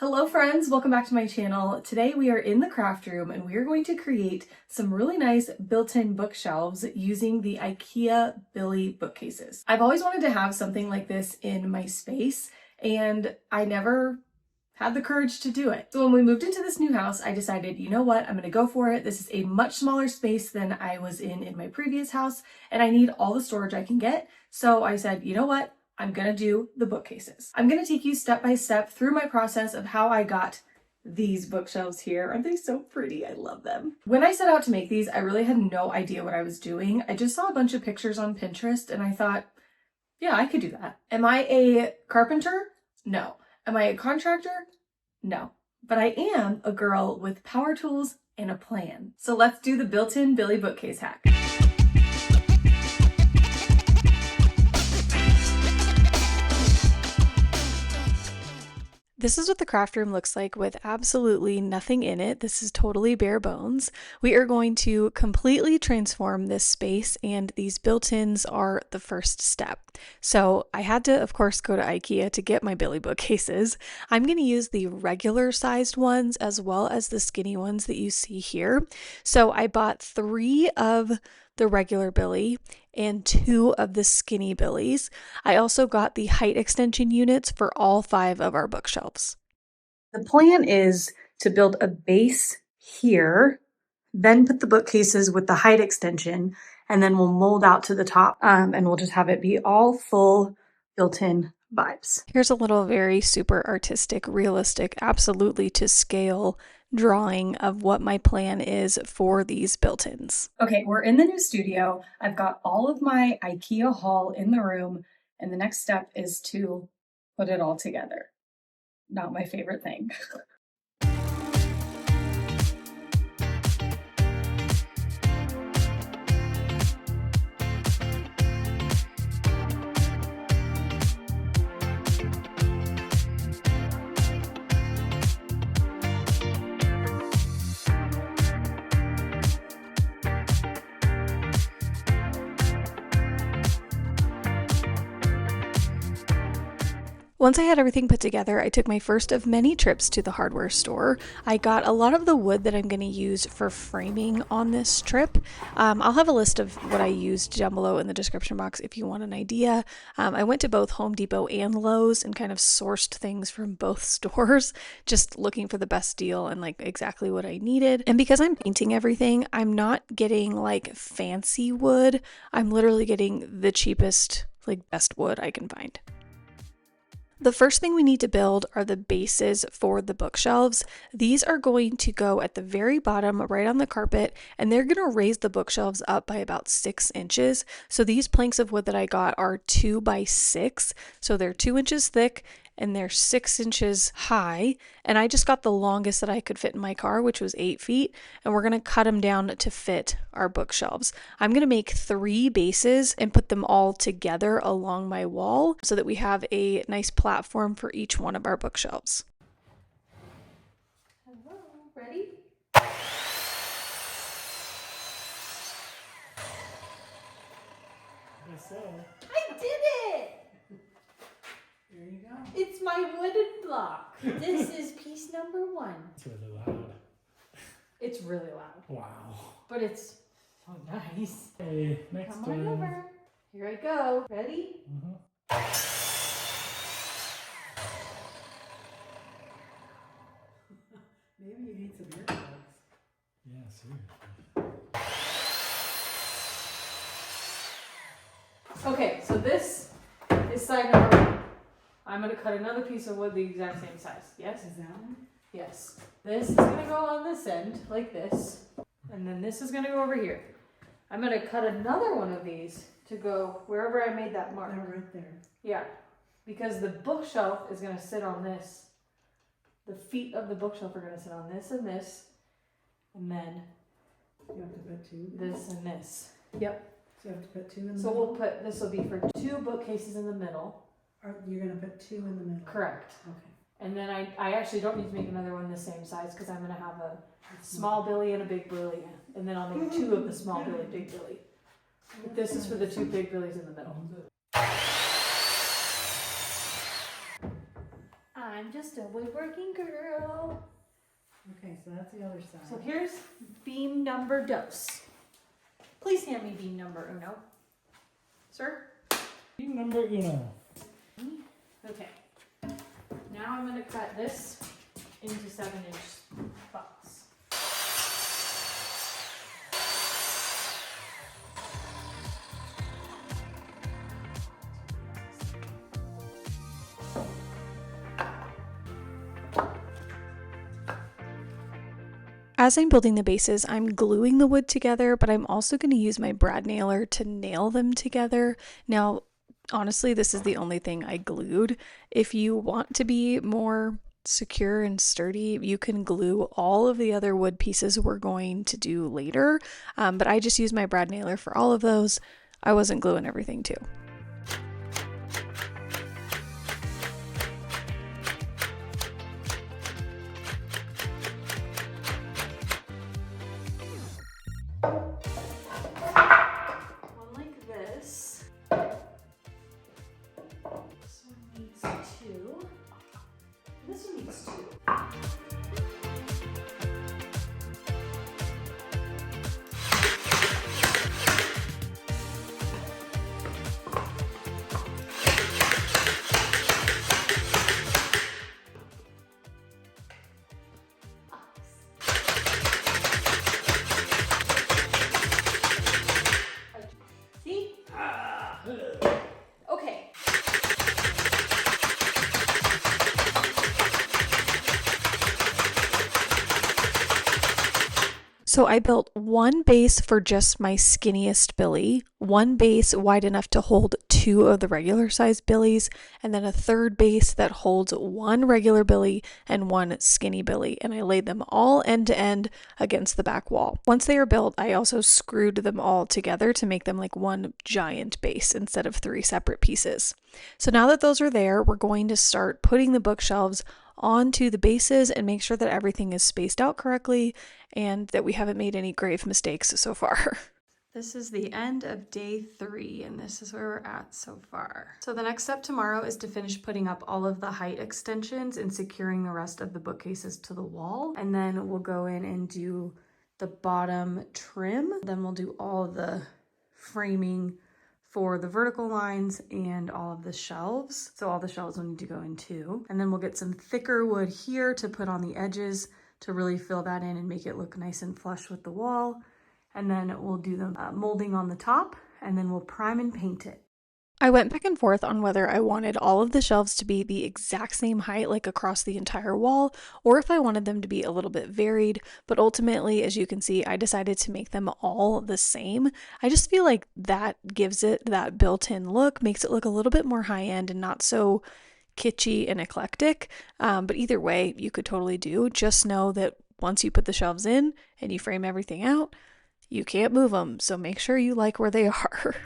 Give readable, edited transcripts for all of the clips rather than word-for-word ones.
Hello friends, welcome back to my channel. Today we are in the craft room and we are going to create some really nice built-in bookshelves using the IKEA Billy Bookcases. I've always wanted to have something like this in my space and I never had the courage to do it. So when we moved into this new house, I decided, you know what, I'm gonna go for it. This is a much smaller space than I was in my previous house and I need all the storage I can get. So I said, you know what? I'm gonna do the bookcases. I'm gonna take you step by step through my process of how I got these bookshelves here. Aren't they so pretty? I love them. When I set out to make these, I really had no idea what I was doing. I just saw a bunch of pictures on Pinterest and I thought, yeah, I could do that. Am I a carpenter? No. Am I a contractor? No. But I am a girl with power tools and a plan. So let's do the built-in Billy bookcase hack. This is what the craft room looks like with absolutely nothing in it. This is totally bare bones. We are going to completely transform this space and these built-ins are the first step. So I had to, of course, go to IKEA to get my Billy bookcases. I'm going to use the regular sized ones as well as the skinny ones that you see here. So I bought 3 of the regular Billy and 2 of the skinny Billies. I also got the height extension units for all 5 of our bookshelves. The plan is to build a base here, then put the bookcases with the height extension, and then we'll mold out to the top and we'll just have it be all full built-in vibes. Here's a little very super artistic, realistic, absolutely to scale drawing of what my plan is for these built-ins. Okay, we're in the new studio. I've got all of my IKEA haul in the room, and the next step is to put it all together. Not my favorite thing. Once I had everything put together, I took my first of many trips to the hardware store. I got a lot of the wood that I'm going to use for framing on this trip. I'll have a list of what I used down below in the description box if you want an idea. I went to both Home Depot and Lowe's and kind of sourced things from both stores, just looking for the best deal and like exactly what I needed. And because I'm painting everything, I'm not getting like fancy wood. I'm literally getting the cheapest, like best wood I can find. The first thing we need to build are the bases for the bookshelves. These are going to go at the very bottom right on the carpet and they're going to raise the bookshelves up by about 6 inches. So these planks of wood that I got are 2 by 6. So they're 2 inches thick and they're 6 inches high. And I just got the longest that I could fit in my car, which was 8 feet. And we're going to cut them down to fit our bookshelves. I'm going to make 3 bases and put them all together along my wall so that we have a nice platform for each one of our bookshelves. Hello, ready? I did it! There you go. It's my wooden block. This is piece number 1. It's really loud. It's really loud. Wow. But it's so nice. Hey, next Come on over. Here I go. Ready? Maybe you need some earplugs. Yeah, seriously. Okay, so this is side number 1. I'm going to cut another piece of wood the exact same size. Yes? Is that one? Yes. This is going to go on this end, like this. And then this is going to go over here. I'm going to cut another one of these to go wherever I made that mark. They're right there. Yeah, because the bookshelf is going to sit on this. The feet of the bookshelf are going to sit on this and this. And then You have to put 2. this and this. Yep. So you have to put 2 in the So middle? we'll put, this will be for 2 bookcases in the middle. Or you're going to put 2 in the middle? Correct. Okay. And then I actually don't need to make another one the same size because I'm going to have a small Billy and a big Billy. And then I'll make 2 of the small Billy, big Billy. But this is for the 2 big Billies in the middle. I'm just a woodworking girl. Okay, so that's the other side. So here's beam number dos. Please hand me beam number uno. Sir? Beam number uno. Okay. Now I'm going to cut this into 7-inch spots. As I'm building the bases, I'm gluing the wood together, but I'm also going to use my brad nailer to nail them together. Now, honestly, this is the only thing I glued. If you want to be more secure and sturdy, you can glue all of the other wood pieces we're going to do later, but I just used my brad nailer for all of those. I wasn't gluing everything too. One like this. This one needs 2. This one needs 2. See? Okay. So I built one base for just my skinniest Billy, one base wide enough to hold 2 of the regular size Billies, and then a third base that holds 1 regular Billy and 1 skinny Billy, and I laid them all end to end against the back wall. Once they are built, I also screwed them all together to make them like one giant base instead of 3 separate pieces. So now that those are there, we're going to start putting the bookshelves onto the bases and make sure that everything is spaced out correctly and that we haven't made any grave mistakes so far. This is the end of day 3 and this is where we're at so far. So the next step tomorrow is to finish putting up all of the height extensions and securing the rest of the bookcases to the wall. And then we'll go in and do the bottom trim. Then we'll do all of the framing for the vertical lines and all of the shelves. So all the shelves will need to go in too. And then we'll get some thicker wood here to put on the edges to really fill that in and make it look nice and flush with the wall. And then we'll do the molding on the top and then we'll prime and paint it. I went back and forth on whether I wanted all of the shelves to be the exact same height, like across the entire wall, or if I wanted them to be a little bit varied, but ultimately, as you can see, I decided to make them all the same. I just feel like that gives it that built-in look, makes it look a little bit more high-end and not so kitschy and eclectic, but either way, you could totally do. Just know that once you put the shelves in and you frame everything out, you can't move them, so make sure you like where they are.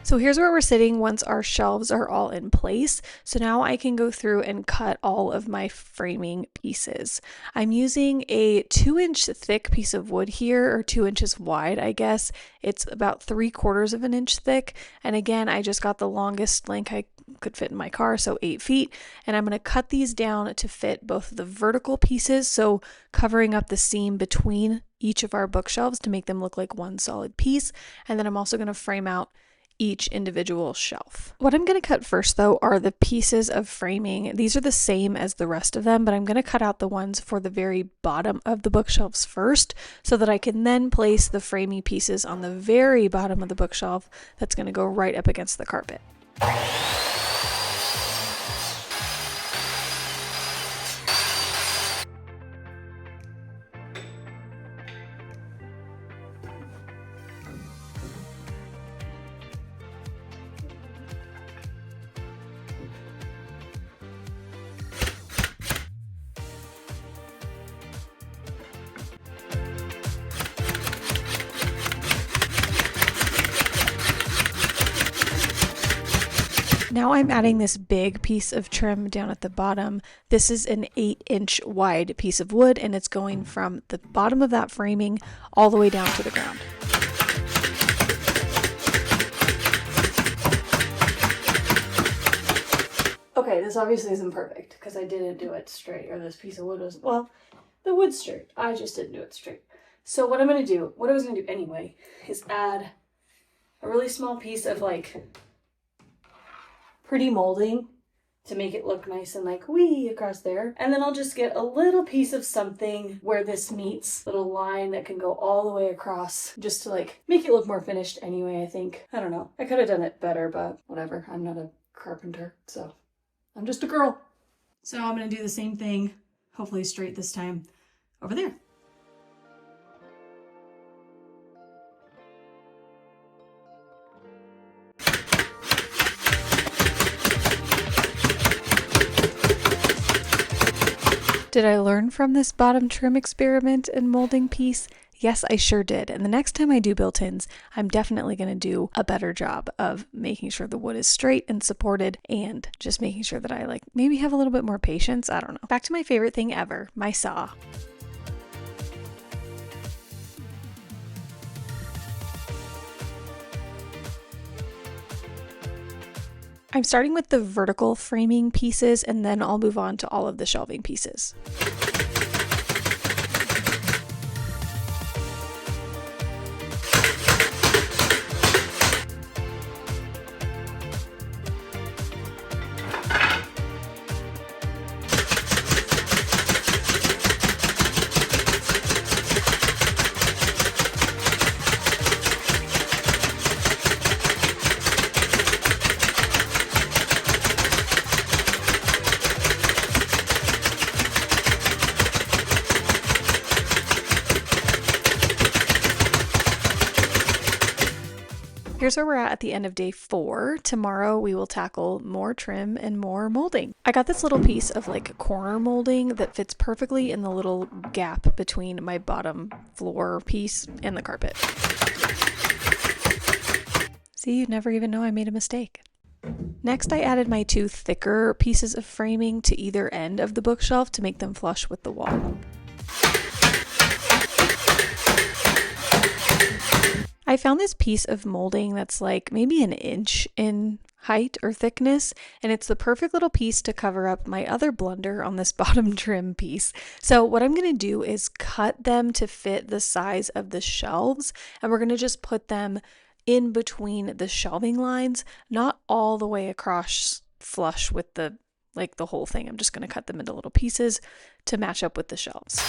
So here's where we're sitting once our shelves are all in place. So now I can go through and cut all of my framing pieces. I'm using a 2-inch thick piece of wood here, or 2 inches wide, I guess. It's about 3/4 of an inch thick. And again, I just got the longest length I could fit in my car, so 8 feet. And I'm going to cut these down to fit both of the vertical pieces, so covering up the seam between each of our bookshelves to make them look like one solid piece. And then I'm also going to frame out each individual shelf. What I'm going to cut first though are the pieces of framing. These are the same as the rest of them, but I'm going to cut out the ones for the very bottom of the bookshelves first so that I can then place the framing pieces on the very bottom of the bookshelf that's going to go right up against the carpet. Now I'm adding this big piece of trim down at the bottom. This is an 8-inch wide piece of wood and it's going from the bottom of that framing all the way down to the ground. Okay, this obviously isn't perfect because I didn't do it straight, or this piece of wood was, well, the wood's straight. I just didn't do it straight. So what I'm gonna do, what I was gonna do anyway, is add a really small piece of like pretty molding to make it look nice and like wee across there. And then I'll just get a little piece of something where this meets, little line that can go all the way across, just to like make it look more finished anyway, I think. I don't know. I could have done it better, but whatever. I'm not a carpenter, so I'm just a girl. So I'm gonna do the same thing, hopefully straight this time, over there. Did I learn from this bottom trim experiment and molding piece? Yes, I sure did. And the next time I do built-ins, I'm definitely going to do a better job of making sure the wood is straight and supported, and just making sure that I like maybe have a little bit more patience. I don't know. Back to my favorite thing ever, my saw. I'm starting with the vertical framing pieces, and then I'll move on to all of the shelving pieces. Here's where we're at the end of day 4. Tomorrow we will tackle more trim and more molding. I got this little piece of like corner molding that fits perfectly in the little gap between my bottom floor piece and the carpet. See, you'd never even know I made a mistake. Next, I added my 2 thicker pieces of framing to either end of the bookshelf to make them flush with the wall. I found this piece of molding that's like maybe 1 inch in height or thickness, and it's the perfect little piece to cover up my other blunder on this bottom trim piece. So what I'm going to do is cut them to fit the size of the shelves, and we're going to just put them in between the shelving lines, not all the way across flush with the whole thing. I'm just going to cut them into little pieces to match up with the shelves.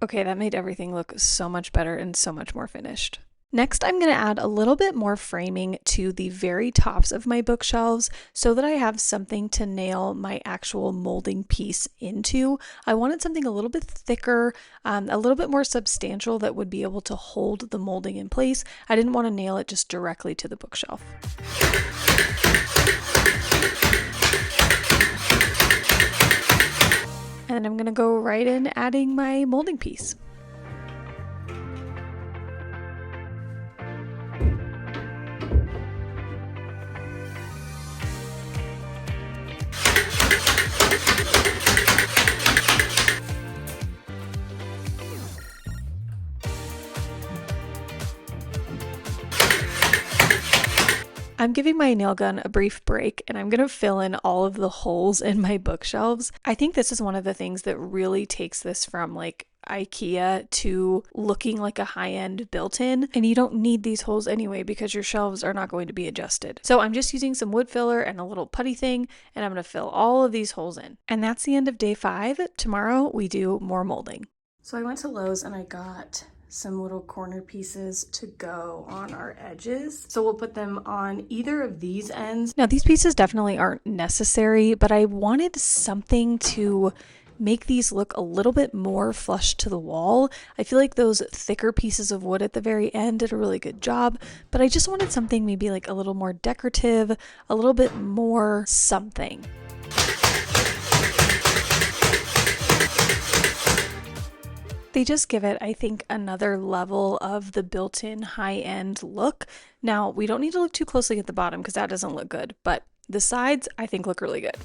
Okay, that made everything look so much better and so much more finished. Next, I'm going to add a little bit more framing to the very tops of my bookshelves so that I have something to nail my actual molding piece into. I wanted something a little bit thicker, a little bit more substantial that would be able to hold the molding in place. I didn't want to nail it just directly to the bookshelf. And I'm going to go right in adding my molding piece. I'm giving my nail gun a brief break, and I'm going to fill in all of the holes in my bookshelves. I think this is one of the things that really takes this from like IKEA to looking like a high-end built-in, and you don't need these holes anyway because your shelves are not going to be adjusted. So I'm just using some wood filler and a little putty thing, and I'm going to fill all of these holes in. And that's the end of day 5. Tomorrow we do more molding. So I went to Lowe's and I got some little corner pieces to go on our edges. So we'll put them on either of these ends. Now these pieces definitely aren't necessary, but I wanted something to make these look a little bit more flush to the wall. I feel like those thicker pieces of wood at the very end did a really good job, but I just wanted something maybe like a little more decorative, a little bit more something. They just give it, I think, another level of the built-in high-end look. Now, we don't need to look too closely at the bottom because that doesn't look good, but the sides, I think, look really good.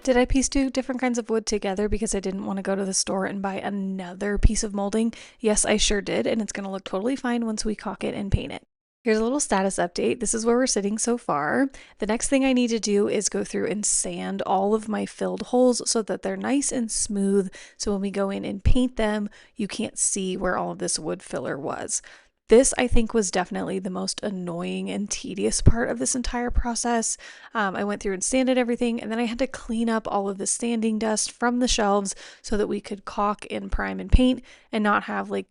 Did I piece two different kinds of wood together because I didn't want to go to the store and buy another piece of molding? Yes, I sure did, and it's going to look totally fine once we caulk it and paint it. Here's a little status update. This is where we're sitting so far. The next thing I need to do is go through and sand all of my filled holes so that they're nice and smooth, so when we go in and paint them, you can't see where all of this wood filler was. This, I think, was definitely the most annoying and tedious part of this entire process. I went through and sanded everything, and then I had to clean up all of the sanding dust from the shelves so that we could caulk and prime and paint and not have like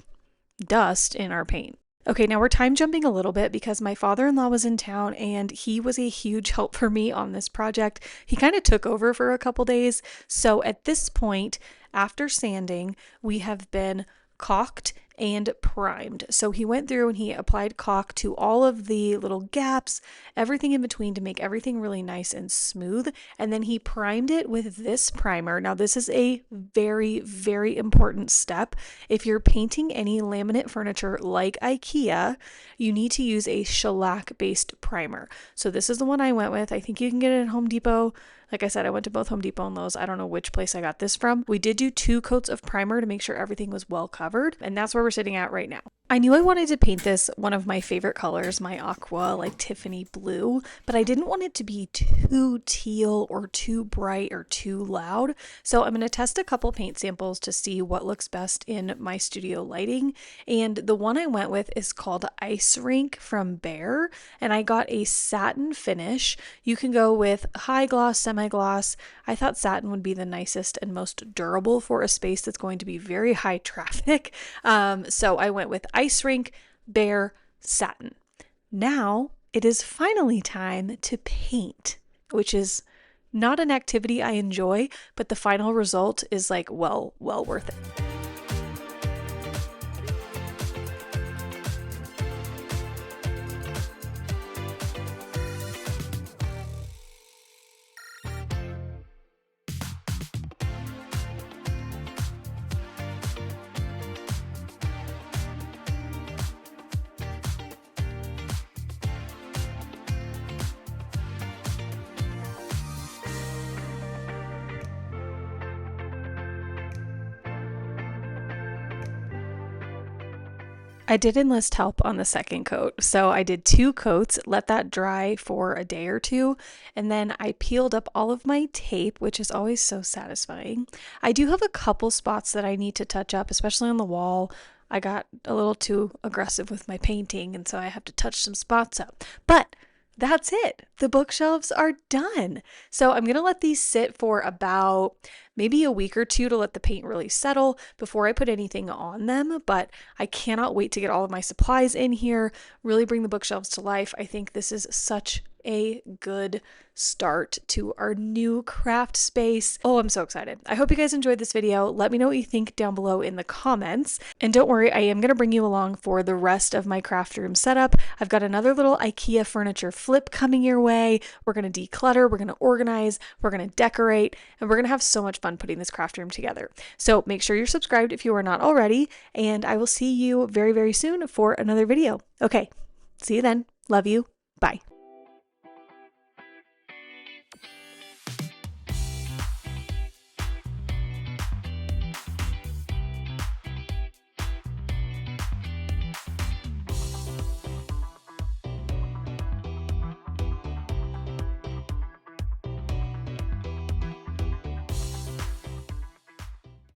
dust in our paint. Okay, now we're time jumping a little bit because my father-in-law was in town and he was a huge help for me on this project. He kind of took over for a couple days. So at this point, after sanding, we have been caulked and primed. So he went through and he applied caulk to all of the little gaps, everything in between to make everything really nice and smooth. And then he primed it with this primer. Now this is a very, very important step. If you're painting any laminate furniture like IKEA, you need to use a shellac based primer. So this is the one I went with. I think you can get it at Home Depot. Like I said, I went to both Home Depot and Lowe's. I don't know which place I got this from. We did do 2 coats of primer to make sure everything was well covered, and that's where we're sitting at right now. I knew I wanted to paint this one of my favorite colors, my aqua, like Tiffany blue, but I didn't want it to be too teal or too bright or too loud. So I'm going to test a couple paint samples to see what looks best in my studio lighting. And the one I went with is called Rink from BEHR, and I got a satin finish. You can go with high gloss, semi-gloss. I thought satin would be the nicest and most durable for a space that's going to be very high traffic. So I went with Rink, BEHR, satin. Now it is finally time to paint, which is not an activity I enjoy, but the final result is like well worth it. I did enlist help on the second coat, so I did 2 coats, let that dry for a day or 2, and then I peeled up all of my tape, which is always so satisfying. I do have a couple spots that I need to touch up, especially on the wall. I got a little too aggressive with my painting, and so I have to touch some spots up. But that's it. The bookshelves are done. So I'm going to let these sit for about maybe a week or 2 to let the paint really settle before I put anything on them. But I cannot wait to get all of my supplies in here, really bring the bookshelves to life. I think this is such a good start to our new craft space. Oh, I'm so excited. I hope you guys enjoyed this video. Let me know what you think down below in the comments. And don't worry, I am going to bring you along for the rest of my craft room setup. I've got another little IKEA furniture flip coming your way. We're going to declutter, we're going to organize, we're going to decorate, and we're going to have so much fun putting this craft room together. So make sure you're subscribed if you are not already, and I will see you very, very soon for another video. Okay, see you then. Love you. Bye.